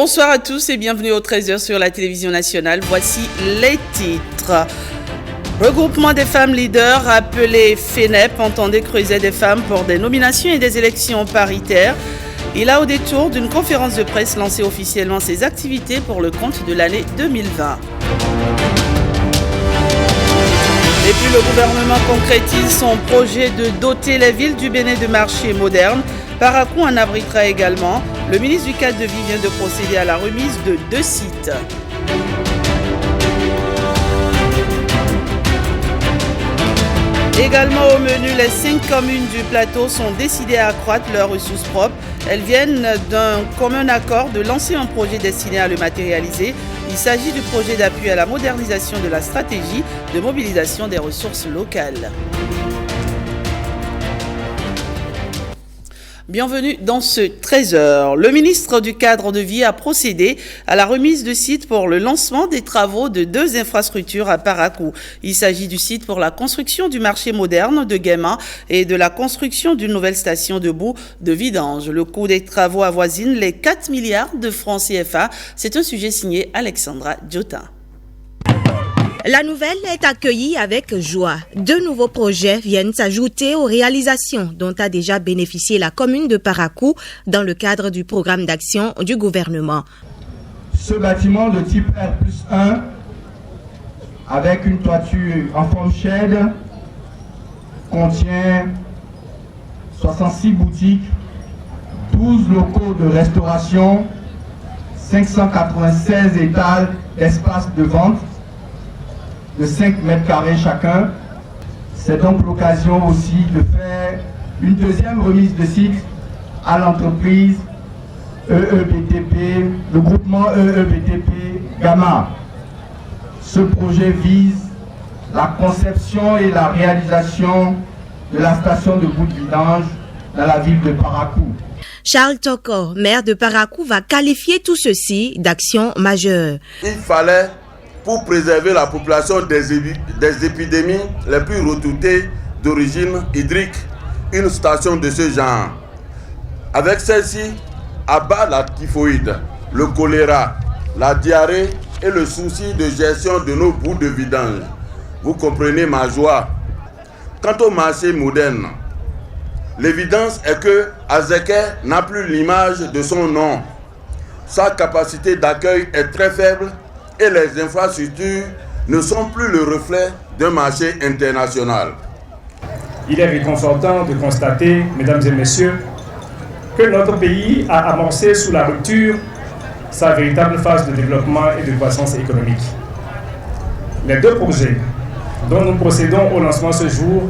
Bonsoir à tous et bienvenue au 13h sur la télévision nationale. Voici les titres. Regroupement des femmes leaders appelé FENEP entendait creuser des femmes pour des nominations et des élections paritaires. Il a au détour d'une conférence de presse lancé officiellement ses activités pour le compte de l'année 2020. Et puis le gouvernement concrétise son projet de doter les villes du Bénin de marchés modernes. Parakou en abritera également. Le ministre du Cadre de Vie vient de procéder à la remise de 2 sites. Également au menu, les 5 communes du plateau sont décidées à accroître leurs ressources propres. Elles viennent d'un commun accord de lancer un projet destiné à le matérialiser. Il s'agit du projet d'appui à la modernisation de la stratégie de mobilisation des ressources locales. Bienvenue dans ce 13h. Le ministre du Cadre de Vie a procédé à la remise de sites pour le lancement des travaux de 2 infrastructures à Parakou. Il s'agit du site pour la construction du marché moderne de Guéma et de la construction d'une nouvelle station de boue de vidange. Le coût des travaux avoisine les 4 milliards de francs CFA. C'est un sujet signé Alexandra Diotin. La nouvelle est accueillie avec joie. 2 nouveaux projets viennent s'ajouter aux réalisations dont a déjà bénéficié la commune de Parakou dans le cadre du programme d'action du gouvernement. Ce bâtiment de type R+1 avec une toiture en forme shed contient 66 boutiques, 12 locaux de restauration, 596 étals d'espace de vente de 5 mètres carrés chacun. C'est donc l'occasion aussi de faire une deuxième remise de site à l'entreprise EEBTP, le groupement EEBTP Gamma. Ce projet vise la conception et la réalisation de la station de boue de vidange dans la ville de Parakou. Charles Toko, maire de Parakou, va qualifier tout ceci d'action majeure. Il fallait, pour préserver la population des épidémies les plus redoutées d'origine hydrique, une station de ce genre. Avec celle-ci, abat la typhoïde, le choléra, la diarrhée et le souci de gestion de nos boues de vidange. Vous comprenez ma joie. Quant au marché moderne, l'évidence est que Azeke n'a plus l'image de son nom. Sa capacité d'accueil est très faible et les infrastructures ne sont plus le reflet d'un marché international. Il est réconfortant de constater, mesdames et messieurs, que notre pays a amorcé sous la rupture sa véritable phase de développement et de croissance économique. Les 2 projets dont nous procédons au lancement ce jour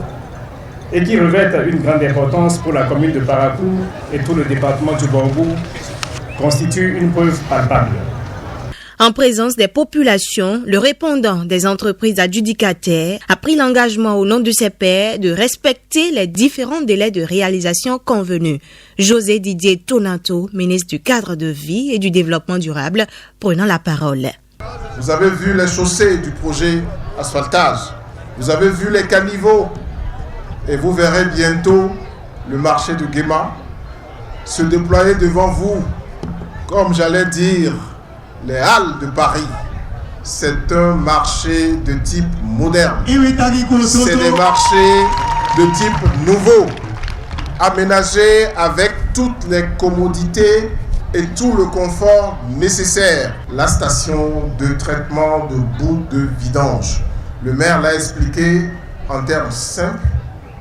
et qui revêtent une grande importance pour la commune de Parakou et tout le département du Borgou constituent une preuve palpable. En présence des populations, le répondant des entreprises adjudicataires a pris l'engagement au nom de ses pairs de respecter les différents délais de réalisation convenus. José Didier Tonato, ministre du Cadre de Vie et du Développement durable, prenant la parole. Vous avez vu les chaussées du projet asphaltage, vous avez vu les caniveaux et vous verrez bientôt le marché de Guéma se déployer devant vous, comme j'allais dire, les Halles de Paris. C'est un marché de type moderne. C'est des marchés de type nouveau, aménagés avec toutes les commodités et tout le confort nécessaire. La station de traitement de boue de vidange. Le maire l'a expliqué en termes simples.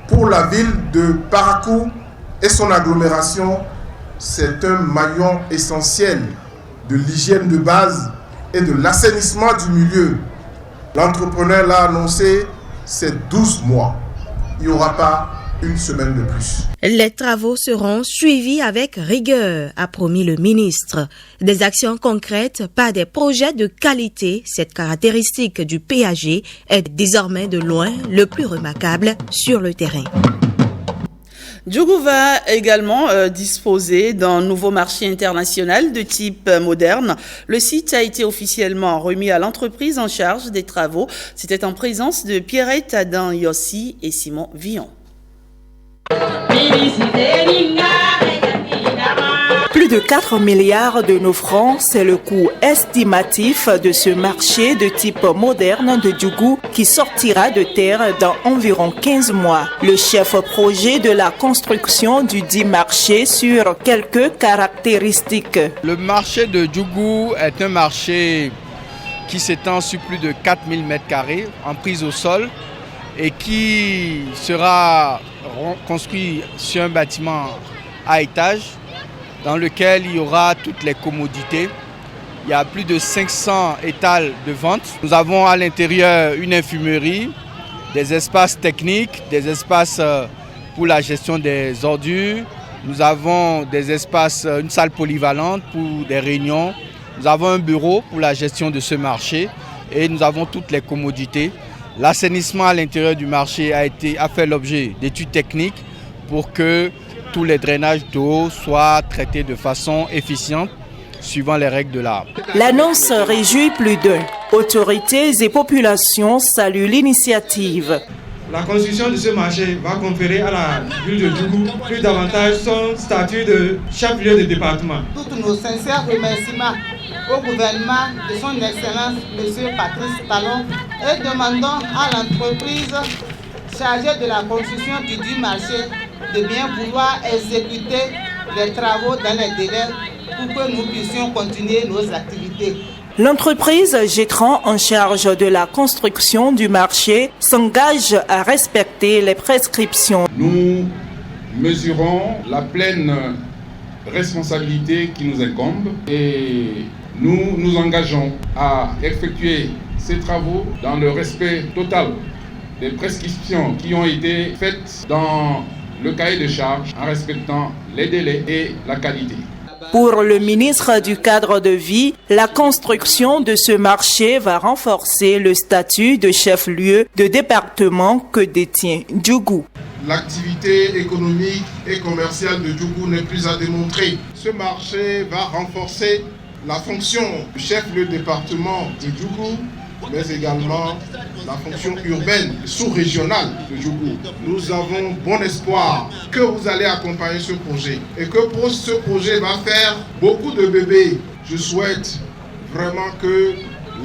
Pour la ville de Parakou et son agglomération, c'est un maillon essentiel de l'hygiène de base et de l'assainissement du milieu. L'entrepreneur l'a annoncé, c'est 12 mois. Il n'y aura pas une semaine de plus. Les travaux seront suivis avec rigueur, a promis le ministre. Des actions concrètes, pas des projets de qualité. Cette caractéristique du PAG est désormais de loin le plus remarquable sur le terrain. Djougou va également disposer d'un nouveau marché international de type moderne. Le site a été officiellement remis à l'entreprise en charge des travaux. C'était en présence de Pierrette Adam Yossi et Simon Villon. Plus de 4 milliards de nos francs, c'est le coût estimatif de ce marché de type moderne de Djougou qui sortira de terre dans environ 15 mois. Le chef projet de la construction du dit marché sur quelques caractéristiques. Le marché de Djougou est un marché qui s'étend sur plus de 4000 m² en prise au sol et qui sera construit sur un bâtiment à étage dans lequel il y aura toutes les commodités. Il y a plus de 500 étals de vente. Nous avons à l'intérieur une infumerie, des espaces techniques, des espaces pour la gestion des ordures. Nous avons des espaces, une salle polyvalente pour des réunions. Nous avons un bureau pour la gestion de ce marché et nous avons toutes les commodités. L'assainissement à l'intérieur du marché a fait l'objet d'études techniques pour que tous les drainages d'eau soient traités de façon efficiente suivant les règles de l'art. L'annonce réjouit plus d'un. Autorités et populations saluent l'initiative. La construction de ce marché va conférer à la ville de Djougou plus davantage son statut de chef-lieu de département. Tous nos sincères remerciements au gouvernement de son Excellence M. Patrice Talon et demandons à l'entreprise chargée de la construction du dit marché de bien vouloir exécuter les travaux dans les délais pour que nous puissions continuer nos activités. L'entreprise Gétran en charge de la construction du marché s'engage à respecter les prescriptions. Nous mesurons la pleine responsabilité qui nous incombe et nous nous engageons à effectuer ces travaux dans le respect total des prescriptions qui ont été faites dans le cahier de charges en respectant les délais et la qualité. Pour le ministre du Cadre de Vie, la construction de ce marché va renforcer le statut de chef-lieu de département que détient Djougou. L'activité économique et commerciale de Djougou n'est plus à démontrer. Ce marché va renforcer la fonction du chef-lieu de département de Djougou, mais également la fonction urbaine sous-régionale de Djougou. Nous avons bon espoir que vous allez accompagner ce projet et que ce projet va faire beaucoup de bébés. Je souhaite vraiment que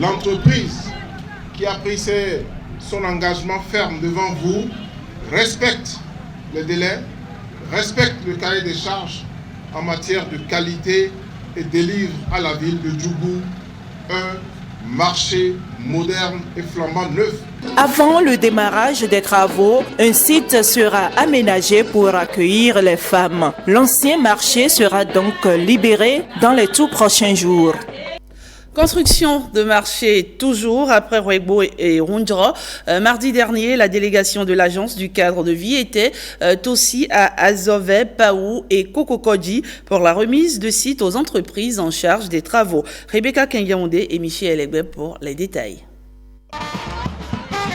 l'entreprise qui a pris son engagement ferme devant vous respecte les délais, respecte le cahier des charges en matière de qualité et délivre à la ville de Djougou un marché moderne et flambant neuf. Avant le démarrage des travaux, un site sera aménagé pour accueillir les femmes. L'ancien marché sera donc libéré dans les tout prochains jours. Construction de marché toujours après Rwebo et Rundra. Mardi dernier, la délégation de l'agence du cadre de vie était aussi à Azove, Paou et Kokokodji pour la remise de sites aux entreprises en charge des travaux. Rebecca Kenyaonde et Michel Egbe pour les détails.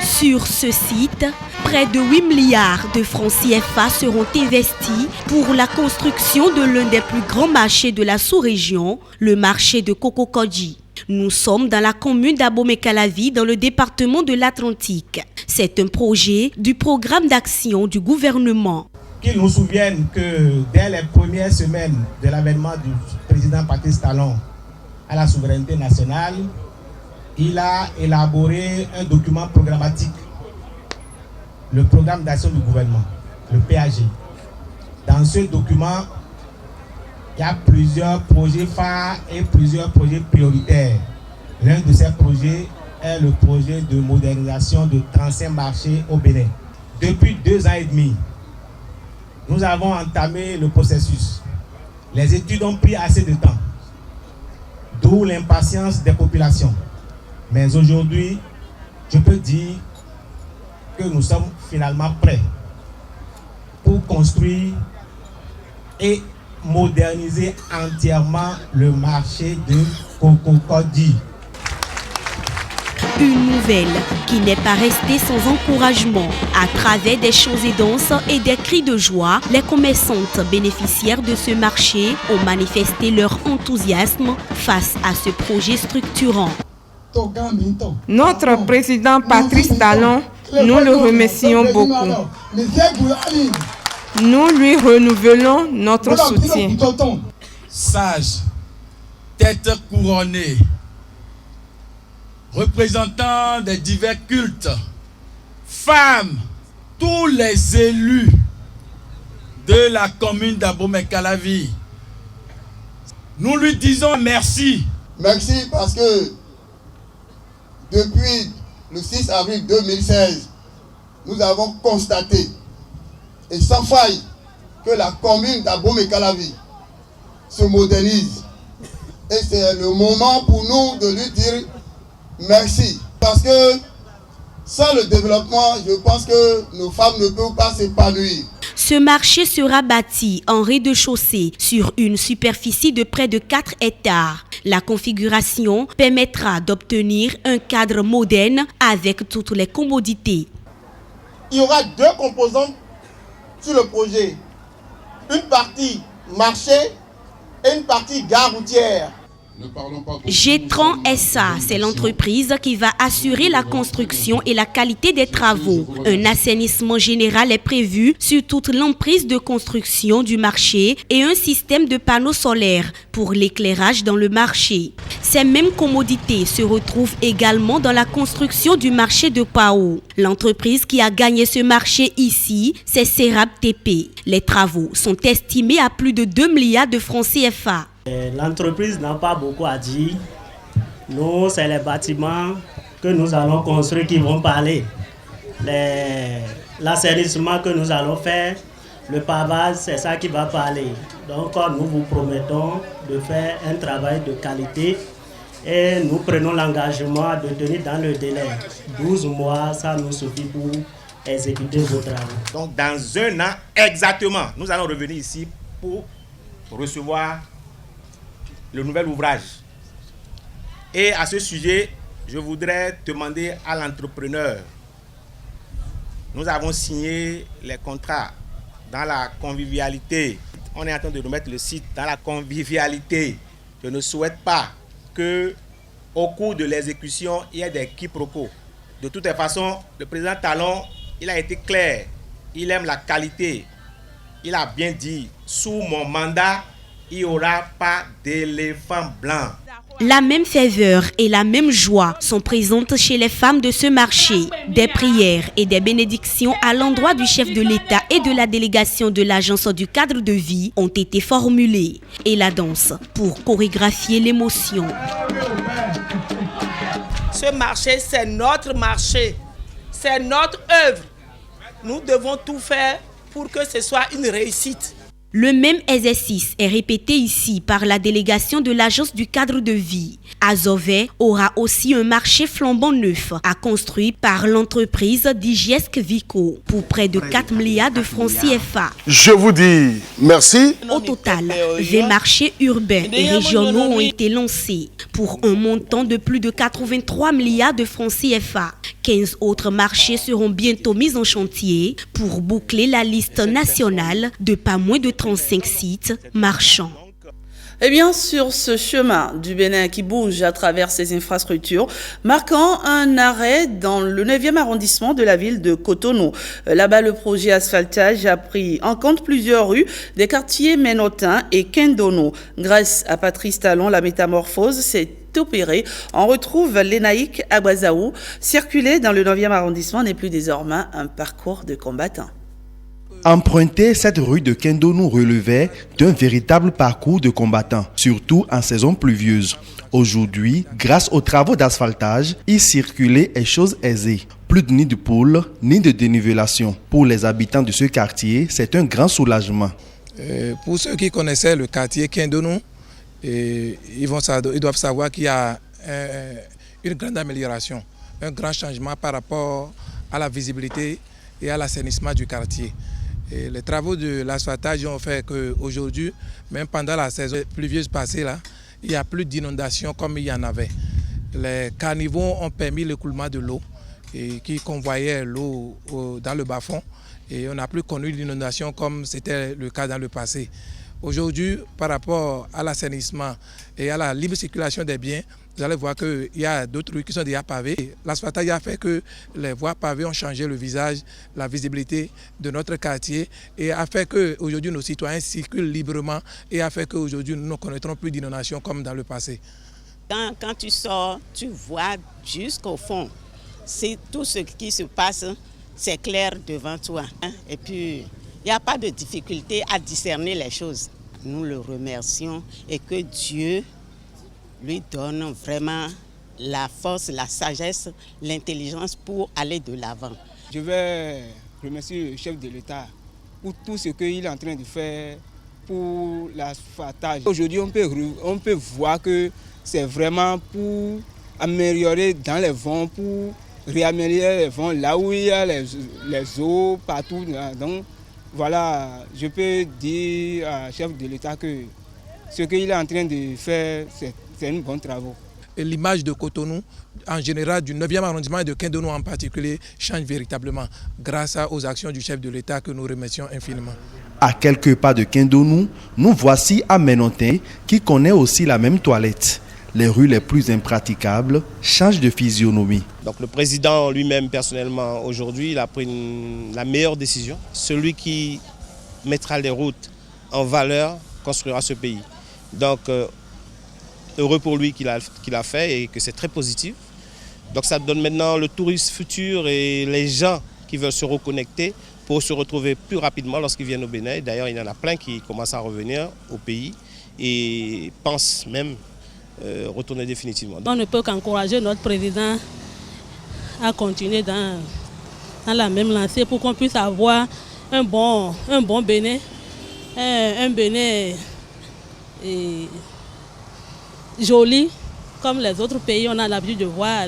Sur ce site, près de 8 milliards de francs CFA seront investis pour la construction de l'un des plus grands marchés de la sous-région, le marché de Kokokodji. Nous sommes dans la commune d'Abomey-Calavi, dans le département de l'Atlantique. C'est un projet du programme d'action du gouvernement. Qu'ils nous souviennent que dès les premières semaines de l'avènement du président Patrice Talon à la souveraineté nationale, il a élaboré un document programmatique, le programme d'action du gouvernement, le PAG. Dans ce document, il y a plusieurs projets phares et plusieurs projets prioritaires. L'un de ces projets est le projet de modernisation de 35 marchés au Bénin. Depuis 2 ans et demi, nous avons entamé le processus. Les études ont pris assez de temps, d'où l'impatience des populations. Mais aujourd'hui, je peux dire que nous sommes finalement prêts pour construire et moderniser entièrement le marché de Kokokodji. Une nouvelle qui n'est pas restée sans encouragement. À travers des chants et danses et des cris de joie, les commerçantes bénéficiaires de ce marché ont manifesté leur enthousiasme face à ce projet structurant. Notre président Patrice Talon, nous le remercions beaucoup. Nous lui renouvelons notre soutien. sages, têtes couronnées, représentants des divers cultes, femmes, tous les élus de la commune d'Abomey-Calavi, nous lui disons merci. Merci parce que depuis le 6 avril 2016, nous avons constaté et sans faille que la commune d'Abomey-Calavi se modernise. Et c'est le moment pour nous de lui dire merci. Parce que sans le développement, je pense que nos femmes ne peuvent pas s'épanouir. Ce marché sera bâti en rez-de-chaussée sur une superficie de près de 4 hectares. La configuration permettra d'obtenir un cadre moderne avec toutes les commodités. Il y aura 2 composantes sur le projet. Une partie marché et une partie gare routière. Gétran SA, c'est l'entreprise qui va assurer la construction et la qualité des travaux. Un assainissement général est prévu sur toute l'emprise de construction du marché et un système de panneaux solaires pour l'éclairage dans le marché. Ces mêmes commodités se retrouvent également dans la construction du marché de Pao. L'entreprise qui a gagné ce marché ici, c'est Serap TP. Les travaux sont estimés à plus de 2 milliards de francs CFA. L'entreprise n'a pas beaucoup à dire. Nous, c'est les bâtiments que nous allons construire qui vont parler. L'assainissement que nous allons faire, le pavage, c'est ça qui va parler. Donc, nous vous promettons de faire un travail de qualité et nous prenons l'engagement de tenir dans le délai. 12 mois, ça nous suffit pour exécuter vos travaux. Donc, dans 1 an exactement, nous allons revenir ici pour recevoir le nouvel ouvrage. Et à ce sujet, je voudrais demander à l'entrepreneur. Nous avons signé les contrats dans la convivialité. On est en train de remettre le site dans la convivialité. Je ne souhaite pas que, au cours de l'exécution, il y ait des quiproquos. De toutes les façons, le président Talon, il a été clair. Il aime la qualité. Il a bien dit, sous mon mandat, il n'y aura pas d'éléphant blanc. La même ferveur et la même joie sont présentes chez les femmes de ce marché. Des prières et des bénédictions à l'endroit du chef de l'État et de la délégation de l'Agence du cadre de vie ont été formulées. Et la danse pour chorégraphier l'émotion. Ce marché, c'est notre marché. C'est notre œuvre. Nous devons tout faire pour que ce soit une réussite. Le même exercice est répété ici par la délégation de l'Agence du cadre de vie. Azové aura aussi un marché flambant neuf à construire par l'entreprise Digesque Vico pour près de 4 milliards de francs CFA. Je vous dis merci. Au total, 20 marchés urbains et régionaux ont été lancés pour un montant de plus de 83 milliards de francs CFA. 15 autres marchés seront bientôt mis en chantier pour boucler la liste nationale de pas moins de 35 sites marchands. Et bien, sur ce chemin du Bénin qui bouge à travers ses infrastructures, marquant un arrêt dans le 9e arrondissement de la ville de Cotonou. Là-bas, le projet asphaltage a pris en compte plusieurs rues des quartiers Ménotin et Kendono. Grâce à Patrice Talon, la métamorphose s'est opérée. On retrouve l'Enaïk Agbazaou. Circuler dans le 9e arrondissement n'est plus désormais un parcours de combattants. Emprunter cette rue de Kendonou relevait d'un véritable parcours de combattants, surtout en saison pluvieuse. Aujourd'hui, grâce aux travaux d'asphaltage, y circuler est chose aisée. Plus de nid de poules, ni de dénivellation. Pour les habitants de ce quartier, c'est un grand soulagement. Pour ceux qui connaissaient le quartier Kendonou, ils doivent savoir qu'il y a une grande amélioration, un grand changement par rapport à la visibilité et à l'assainissement du quartier. Et les travaux de l'asphaltage ont fait qu'aujourd'hui, même pendant la saison pluvieuse passée, là, il n'y a plus d'inondations comme il y en avait. Les caniveaux ont permis l'écoulement de l'eau qui convoyait l'eau dans le bas-fond et on n'a plus connu l'inondation comme c'était le cas dans le passé. Aujourd'hui, par rapport à l'assainissement et à la libre circulation des biens, vous allez voir qu'il y a d'autres rues qui sont déjà pavées. L'asphaltage a fait que les voies pavées ont changé le visage, la visibilité de notre quartier et a fait qu'aujourd'hui nos citoyens circulent librement et a fait qu'aujourd'hui nous ne connaîtrons plus d'inondations comme dans le passé. Quand tu sors, tu vois jusqu'au fond. C'est tout ce qui se passe, c'est clair devant toi. Et puis, il n'y a pas de difficulté à discerner les choses. Nous le remercions et que Dieu lui donne vraiment la force, la sagesse, l'intelligence pour aller de l'avant. Je vais remercier le chef de l'État pour tout ce qu'il est en train de faire pour l'asphaltage. Aujourd'hui, on peut voir que c'est vraiment pour améliorer dans les vents, pour réaméliorer les vents là où il y a les eaux partout. Donc voilà, je peux dire au chef de l'État que ce qu'il est en train de faire, c'est un bon travail. L'image de Cotonou, en général du 9e arrondissement et de Kendonou en particulier, change véritablement grâce aux actions du chef de l'État que nous remercions infiniment. À quelques pas de Kendonou, nous voici à Ménontin qui connaît aussi la même toilette. Les rues les plus impraticables changent de physionomie. Donc le président lui-même personnellement aujourd'hui il a pris la meilleure décision. Celui qui mettra les routes en valeur construira ce pays. Donc heureux pour lui qu'il a fait et que c'est très positif. Donc ça donne maintenant le tourisme futur et les gens qui veulent se reconnecter pour se retrouver plus rapidement lorsqu'ils viennent au Bénin. D'ailleurs il y en a plein qui commencent à revenir au pays et pensent même retourner définitivement. On ne peut qu'encourager notre président à continuer dans la même lancée pour qu'on puisse avoir un bon Bénin, un Bénin joli comme les autres pays. On a l'habitude de voir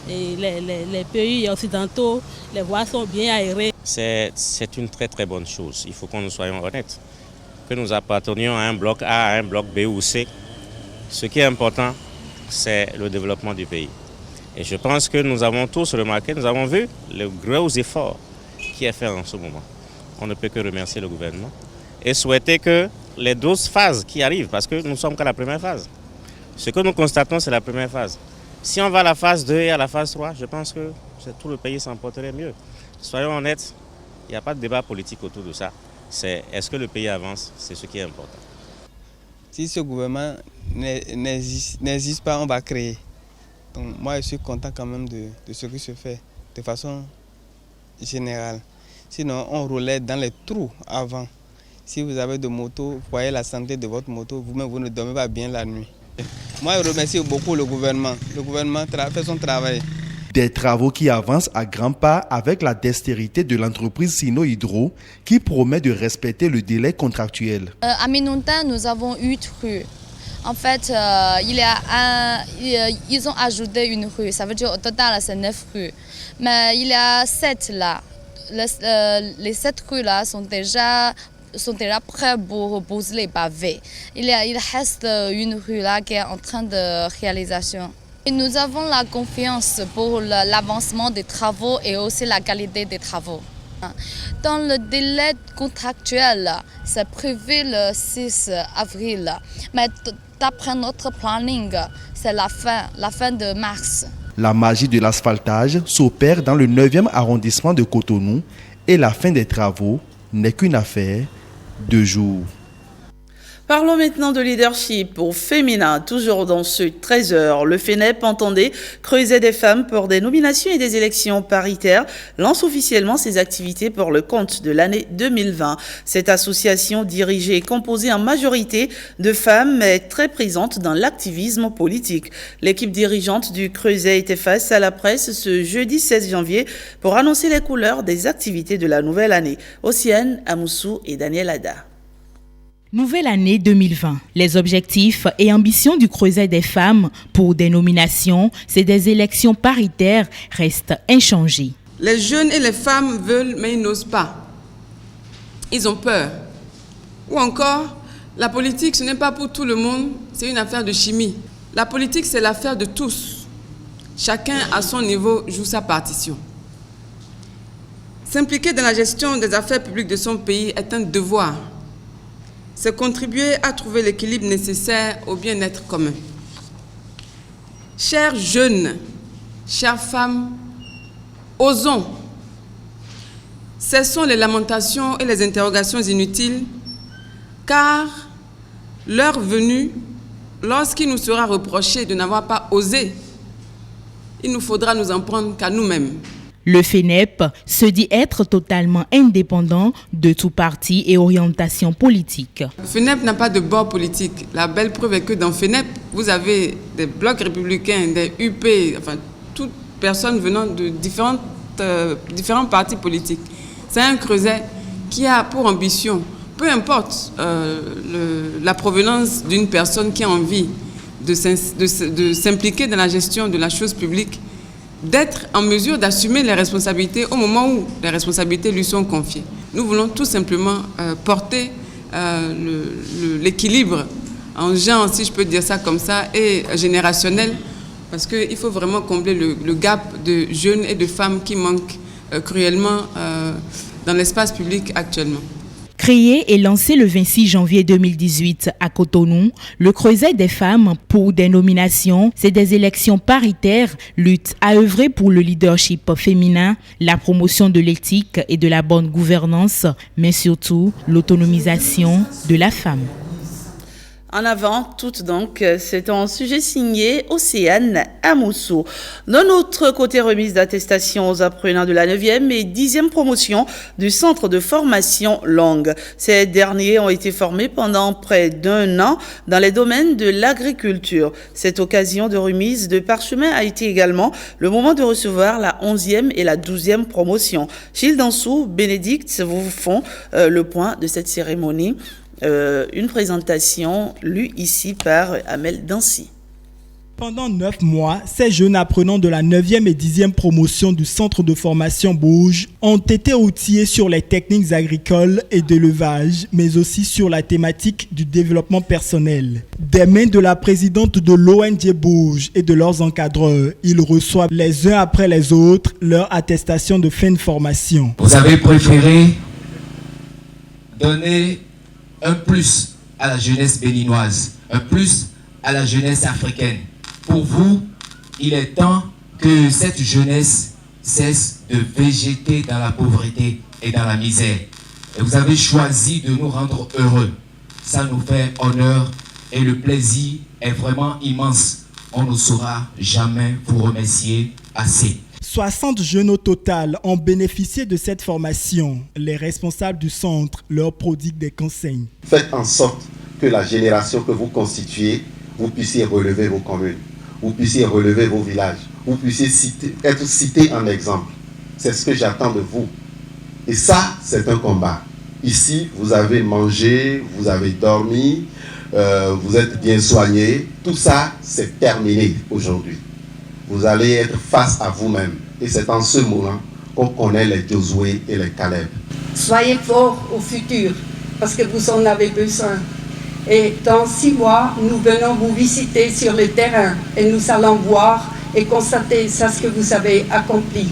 les pays occidentaux, les voies sont bien aérées. C'est une très très bonne chose, il faut que nous soyons honnêtes. Que nous appartenions à un bloc A, à un bloc B ou C, ce qui est important, c'est le développement du pays. Et je pense que nous avons tous remarqué, nous avons vu les gros efforts qui est fait en ce moment. On ne peut que remercier le gouvernement et souhaiter que les 12 phases qui arrivent, parce que nous ne sommes qu'à la première phase. Ce que nous constatons, c'est la première phase. Si on va à la phase 2 et à la phase 3, je pense que tout le pays s'en porterait mieux. Soyons honnêtes, il n'y a pas de débat politique autour de ça. C'est est-ce que le pays avance, c'est ce qui est important. Si ce gouvernement n'existe pas, on va créer. Donc moi, je suis content quand même de ce qui se fait de façon générale. Sinon, on roulait dans les trous avant. Si vous avez de moto, vous voyez la santé de votre moto, vous-même, vous ne dormez pas bien la nuit. Moi, je remercie beaucoup le gouvernement. Le gouvernement fait son travail. Des travaux qui avancent à grands pas avec la dextérité de l'entreprise Sino Hydro qui promet de respecter le délai contractuel. À Ménontin, nous avons 8 rues. En fait, ils ont ajouté une rue. Ça veut dire au total, c'est 9 rues. Mais il y a 7 là. Les 7 rues là sont déjà prêts pour poser les pavés. Il reste une rue là qui est en train de réalisation. Et nous avons la confiance pour l'avancement des travaux et aussi la qualité des travaux. Dans le délai contractuel, c'est prévu le 6 avril. Mais d'après notre planning, c'est la fin de mars. La magie de l'asphaltage s'opère dans le 9e arrondissement de Cotonou et la fin des travaux n'est qu'une affaire de jours. Parlons maintenant de leadership au féminin. Toujours dans ce 13h, le FENEP entendait creuser des femmes pour des nominations et des élections paritaires, lance officiellement ses activités pour le compte de l'année 2020. Cette association dirigée et composée en majorité de femmes est très présente dans l'activisme politique. L'équipe dirigeante du Creuset était face à la presse ce jeudi 16 janvier pour annoncer les couleurs des activités de la nouvelle année. Ossiane Amoussou et Daniel Ada. Nouvelle année 2020. Les objectifs et ambitions du Creuset des femmes pour des nominations, c'est des élections paritaires restent inchangés. Les jeunes et les femmes veulent, mais ils n'osent pas. Ils ont peur. Ou encore, la politique, ce n'est pas pour tout le monde, c'est une affaire de chimie. La politique, c'est l'affaire de tous. Chacun, à son niveau, joue sa partition. S'impliquer dans la gestion des affaires publiques de son pays est un devoir. C'est contribuer à trouver l'équilibre nécessaire au bien-être commun. Chers jeunes, chères femmes, osons. Cessons les lamentations et les interrogations inutiles, car l'heure venue, lorsqu'il nous sera reproché de n'avoir pas osé, il nous faudra nous en prendre qu'à nous-mêmes. Le FENEP se dit être totalement indépendant de tout parti et orientation politique. Le FENEP n'a pas de bord politique. La belle preuve est que dans FENEP, vous avez des blocs républicains, des UP, enfin, toutes personnes venant de différents partis politiques. C'est un creuset qui a pour ambition, peu importe la provenance d'une personne qui a envie de s'impliquer dans la gestion de la chose publique, d'être en mesure d'assumer les responsabilités au moment où les responsabilités lui sont confiées. Nous voulons tout simplement porter l'équilibre en genre, si je peux dire ça comme ça, et générationnel, parce qu'il faut vraiment combler le gap de jeunes et de femmes qui manquent cruellement dans l'espace public actuellement. Créé et lancé le 26 janvier 2018 à Cotonou, le Creuset des femmes pour des nominations, c'est des élections paritaires, lutte à œuvrer pour le leadership féminin, la promotion de l'éthique et de la bonne gouvernance, mais surtout l'autonomisation de la femme. En avant, toutes donc, c'est un sujet signé Océane Amoussou. D'un autre côté, remise d'attestation aux apprenants de la 9e et 10e promotion du centre de formation langue. Ces derniers ont été formés pendant près d'1 an dans les domaines de l'agriculture. Cette occasion de remise de parchemin a été également le moment de recevoir la 11e et la 12e promotion. Gilles Dansou, Bénédicte vous font le point de cette cérémonie. Une présentation lue ici par Amel Dancy. Pendant 9 mois, ces jeunes apprenants de la 9e et 10e promotion du centre de formation Bouge ont été outillés sur les techniques agricoles et d'élevage, mais aussi sur la thématique du développement personnel. Des mains de la présidente de l'ONG Bouge et de leurs encadreurs, ils reçoivent les uns après les autres leur attestation de fin de formation. Vous avez préféré donner un plus à la jeunesse béninoise, un plus à la jeunesse africaine. Pour vous, il est temps que cette jeunesse cesse de végéter dans la pauvreté et dans la misère. Et vous avez choisi de nous rendre heureux. Ça nous fait honneur et le plaisir est vraiment immense. On ne saura jamais vous remercier assez. 60 jeunes au total ont bénéficié de cette formation. Les responsables du centre leur prodiguent des conseils. Faites en sorte que la génération que vous constituez, vous puissiez relever vos communes, vous puissiez relever vos villages, vous puissiez être cités en exemple. C'est ce que j'attends de vous. Et ça, c'est un combat. Ici, vous avez mangé, vous avez dormi, vous êtes bien soignés. Tout ça, c'est terminé aujourd'hui. Vous allez être face à vous-même. Et c'est en ce moment qu'on connaît les Josué et les Caleb. Soyez forts au futur, parce que vous en avez besoin. Et dans 6 mois, nous venons vous visiter sur le terrain et nous allons voir et constater ce que vous avez accompli.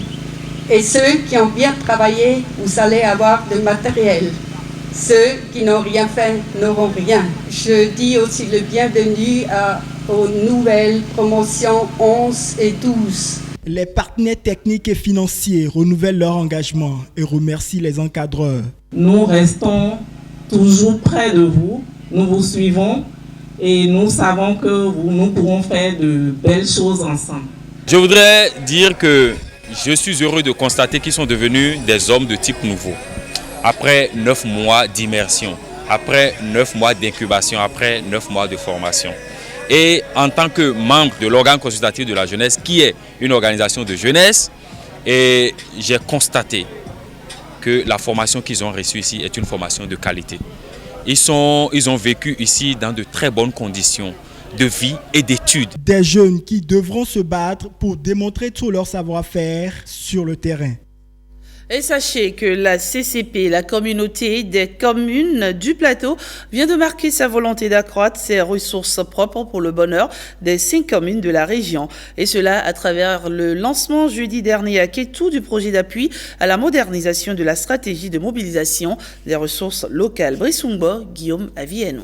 Et ceux qui ont bien travaillé, vous allez avoir du matériel. Ceux qui n'ont rien fait n'auront rien. Je dis aussi le bienvenu aux nouvelles promotions 11 et 12. Les partenaires techniques et financiers renouvellent leur engagement et remercient les encadreurs. Nous restons toujours près de vous, nous vous suivons et nous savons que nous pourrons faire de belles choses ensemble. Je voudrais dire que je suis heureux de constater qu'ils sont devenus des hommes de type nouveau. Après 9 mois d'immersion, après 9 mois d'incubation, après 9 mois de formation. Et en tant que membre de l'organe consultatif de la jeunesse, qui est une organisation de jeunesse, et j'ai constaté que la formation qu'ils ont reçue ici est une formation de qualité. Ils ont vécu ici dans de très bonnes conditions de vie et d'études. Des jeunes qui devront se battre pour démontrer tout leur savoir-faire sur le terrain. Et sachez que la CCP, la communauté des communes du plateau, vient de marquer sa volonté d'accroître ses ressources propres pour le bonheur des 5 communes de la région. Et cela à travers le lancement jeudi dernier à Kétou du projet d'appui à la modernisation de la stratégie de mobilisation des ressources locales. Brissumbo, Guillaume Avieno.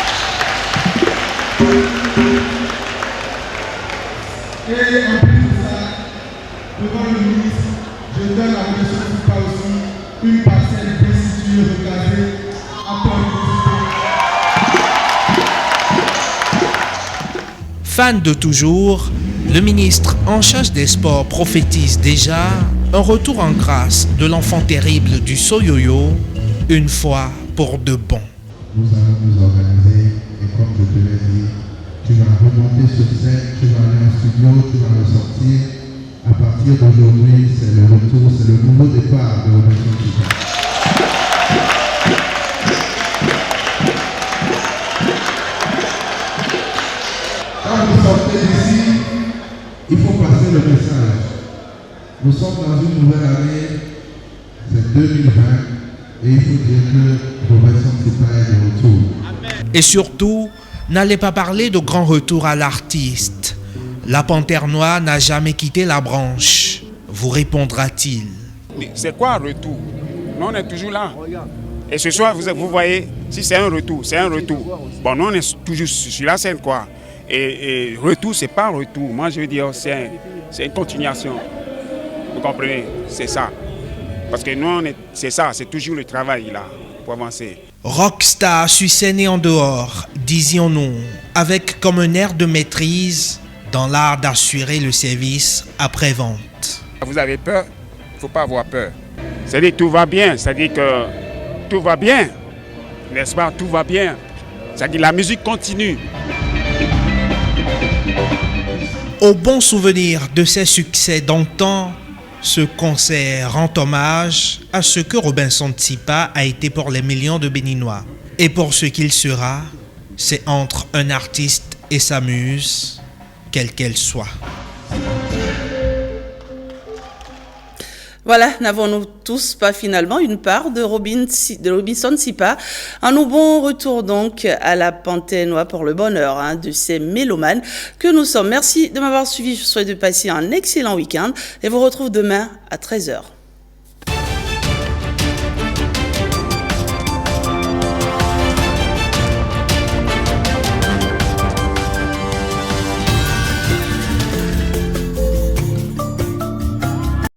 Et en plus de ça, devant le ministre, je donne la question qui parle aussi une parcelle d'institut recasée à Fan de toujours, le ministre en charge des sports prophétise déjà un retour en grâce de l'enfant terrible du Soyoyo, une fois pour de bon. Nous allons nous organiser et comme je te l'ai dit, tu vas remonter sur scène, tu vas aller en studio, tu vas ressortir. À partir d'aujourd'hui, c'est le retour, c'est le nouveau départ de Robinson Chipa. Quand vous sortez d'ici, il faut passer le message. Nous sommes dans une nouvelle année, c'est 2020, et il faut dire que Robinson Chipa est de retour. Et surtout, n'allez pas parler de grand retour à l'artiste. La Panthère Noire n'a jamais quitté la branche, vous répondra-t-il. C'est quoi un retour? Nous, on est toujours là. Et ce soir, vous voyez, si c'est un retour, c'est un retour. Bon, nous, on est toujours sur la scène, quoi. Et retour, c'est pas un retour. Moi, je veux dire, c'est une continuation. Vous comprenez? C'est ça. Parce que nous, c'est ça, c'est toujours le travail, là, pour avancer. Rockstar sur scène et en dehors, disions-nous, avec comme un air de maîtrise dans l'art d'assurer le service après-vente. Vous avez peur? Il ne faut pas avoir peur. C'est-à-dire que tout va bien, c'est-à-dire que tout va bien, n'est-ce pas? Tout va bien. C'est-à-dire que la musique continue. Au bon souvenir de ses succès d'antan, ce concert rend hommage à ce que Robinson Tsipa a été pour les millions de Béninois. Et pour ce qu'il sera, c'est entre un artiste et sa muse, quelle qu'elle soit. Voilà, n'avons-nous tous pas finalement une part de Robinson Tsipa. Un bon retour donc à la Panthère Noire pour le bonheur de ces mélomanes que nous sommes. Merci de m'avoir suivi, je vous souhaite de passer un excellent week-end et vous retrouve demain à 13h.